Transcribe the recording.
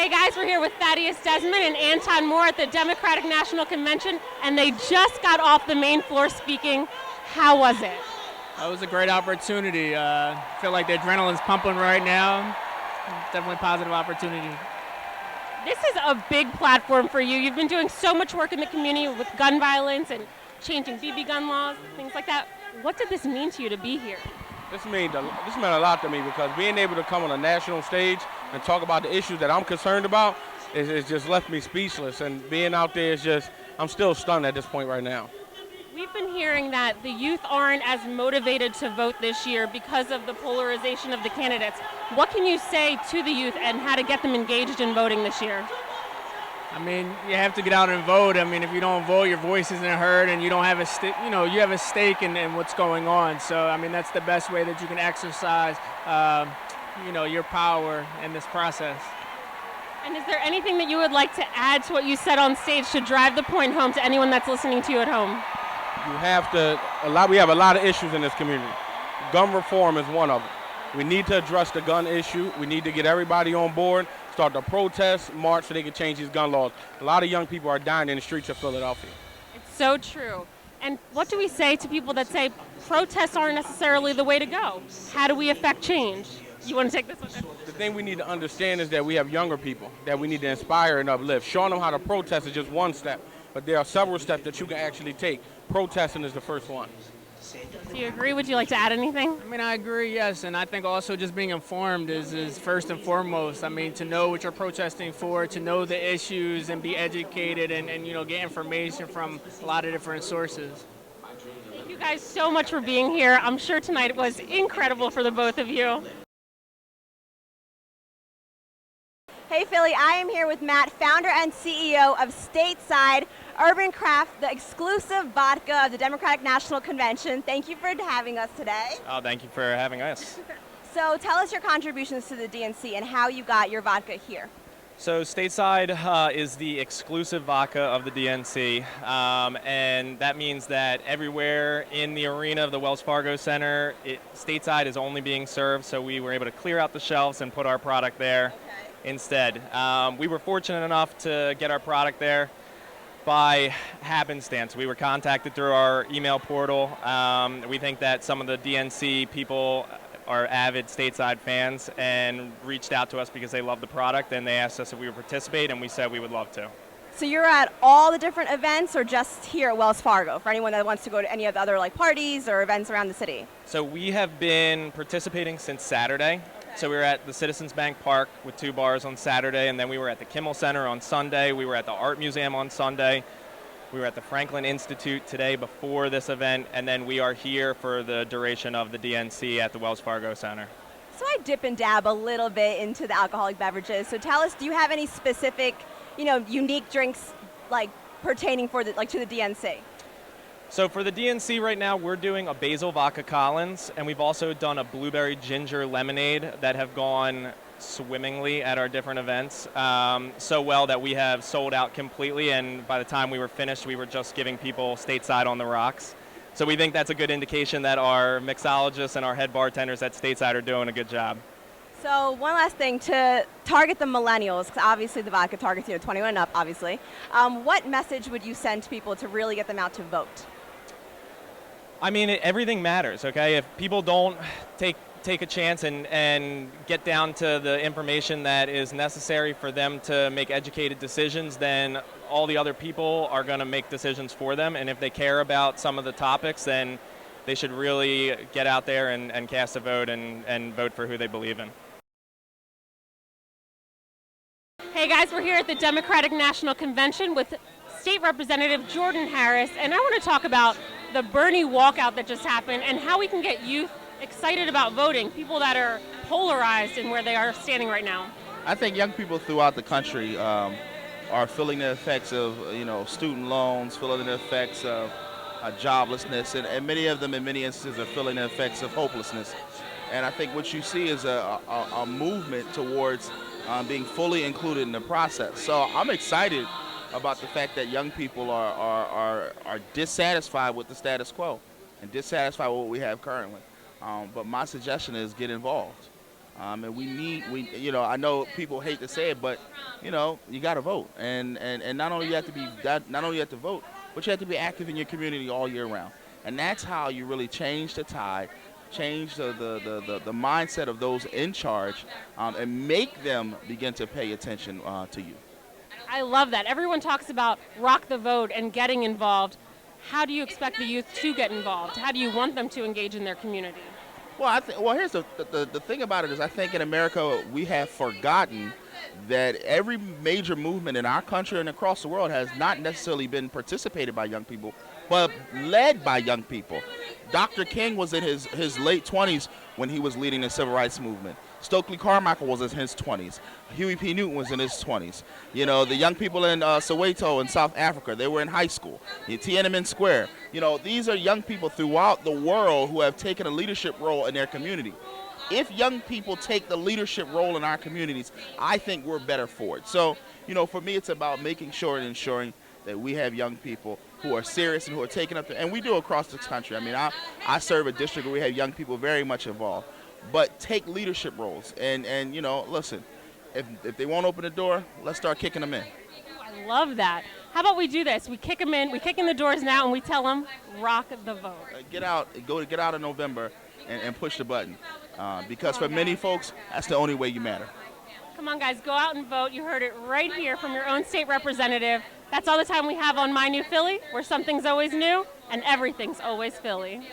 Hey guys, we're here with Thaddeus Desmond and Anton Moore at the Democratic National Convention, and they just got off the main floor speaking. How was it? It was a great opportunity. I feel like the adrenaline's pumping right now. Definitely positive opportunity. This is a big platform for you. You've been doing so much work in the community with gun violence and changing BB gun laws, things like that. What did this mean to you to be here? This meant a lot to me because being able to come on a national stage and talk about the issues that I'm concerned about is just left me speechless. And being out there is just, I'm still stunned at this point right now. We've been hearing that the youth aren't as motivated to vote this year because of the polarization of the candidates. What can you say to the youth and how to get them engaged in voting this year? I mean, you have to get out and vote. I mean, if you don't vote, your voice isn't heard, and you don't have you have a stake in what's going on. So, I mean, that's the best way that you can exercise, your power in this process. And is there anything that you would like to add to what you said on stage to drive the point home to anyone that's listening to you at home? We have a lot of issues in this community. Gun reform is one of them. We need to address the gun issue. We need to get everybody on board, start the protest, march so they can change these gun laws. A lot of young people are dying in the streets of Philadelphia. It's so true. And what do we say to people that say protests aren't necessarily the way to go? How do we affect change? You want to take this one? The thing we need to understand is that we have younger people that we need to inspire and uplift. Showing them how to protest is just one step, but there are several steps that you can actually take. Protesting is the first one. Do you agree? Would you like to add anything? I mean, I agree, yes, and I think also just being informed is first and foremost. I mean, to know what you're protesting for, to know the issues and be educated and get information from a lot of different sources. Thank you guys so much for being here. I'm sure tonight was incredible for the both of you. Hey Philly, I am here with Matt, founder and CEO of Stateside Urban Craft, the exclusive vodka of the Democratic National Convention. Thank you for having us today. Oh, thank you for having us. So tell us your contributions to the DNC and how you got your vodka here. So Stateside is the exclusive vodka of the DNC, and that means that everywhere in the arena of the Wells Fargo Center, Stateside is only being served, so we were able to clear out the shelves and put our product there. Instead. We were fortunate enough to get our product there by happenstance. We were contacted through our email portal. We think that some of the DNC people are avid Stateside fans and reached out to us because they love the product, and they asked us if we would participate, and we said we would love to. So you're at all the different events or just here at Wells Fargo for anyone that wants to go to any of the other parties or events around the city? So we have been participating since Saturday. So we were at the Citizens Bank Park with 2 bars on Saturday, and then we were at the Kimmel Center on Sunday. We were at the Art Museum on Sunday. We were at the Franklin Institute today before this event, and then we are here for the duration of the DNC at the Wells Fargo Center. So I dip and dab a little bit into the alcoholic beverages. So tell us, do you have any specific, unique drinks pertaining to the DNC? So for the DNC right now, we're doing a basil vodka Collins, and we've also done a blueberry ginger lemonade that have gone swimmingly at our different events, so well that we have sold out completely, and by the time we were finished, we were just giving people Stateside on the rocks. So we think that's a good indication that our mixologists and our head bartenders at Stateside are doing a good job. So one last thing, to target the millennials, because obviously the vodka targets 21 and up, obviously. What message would you send to people to really get them out to vote? I mean, everything matters, okay? If people don't take a chance and get down to the information that is necessary for them to make educated decisions, then all the other people are going to make decisions for them. And if they care about some of the topics, then they should really get out there and cast a vote and vote for who they believe in. Hey guys, we're here at the Democratic National Convention with State Representative Jordan Harris, and I want to talk about the Bernie walkout that just happened and how we can get youth excited about voting, people that are polarized in where they are standing right now. I think young people throughout the country are feeling the effects of student loans, feeling the effects of joblessness, and many of them in many instances are feeling the effects of hopelessness. And I think what you see is a movement towards being fully included in the process. So I'm excited about the fact that young people are dissatisfied with the status quo and dissatisfied with what we have currently. But my suggestion is get involved. And you know, I know people hate to say it, but you know, you got to vote, and not only you have to be that, not only you have to vote, but you have to be active in your community all year round, and that's how you really change the tide, change the mindset of those in charge, and make them begin to pay attention to you. I love that. Everyone talks about rock the vote and getting involved. How do you expect the youth to get involved? How do you want them to engage in their community? Well, here's the thing about it is I think in America we have forgotten that every major movement in our country and across the world has not necessarily been participated by young people, but led by young people. Dr. King was in his late 20s when he was leading the civil rights movement. Stokely Carmichael was in his 20s. Huey P. Newton was in his 20s. You know, the young people in Soweto in South Africa, they were in high school. Tiananmen Square. You know, these are young people throughout the world who have taken a leadership role in their community. If young people take the leadership role in our communities, I think we're better for it. So, you know, for me, it's about making sure and ensuring that we have young people who are serious and who are taking up and we do across this country. I mean, I serve a district where we have young people very much involved. But take leadership roles and you know, listen, if they won't open the door, let's start kicking them in. I love that. How about we do this? We kick them in, we kick in the doors now, and we tell them, rock the vote. Get out in November and push the button. Because for many folks, that's the only way you matter. Come on, guys, go out and vote. You heard it right here from your own state representative. That's all the time we have on My New Philly, where something's always new and everything's always Philly.